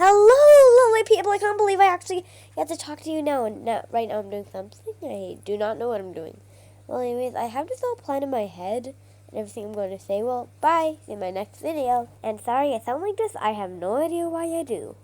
Hello, lovely people. I can't believe I actually get to talk to you now. And right now I'm doing something I do not know what I'm doing. Well, anyways, I have this all plan in my head and everything I'm going to say. Well, bye. See you in my next video. And sorry I sound like this. I have no idea why I do.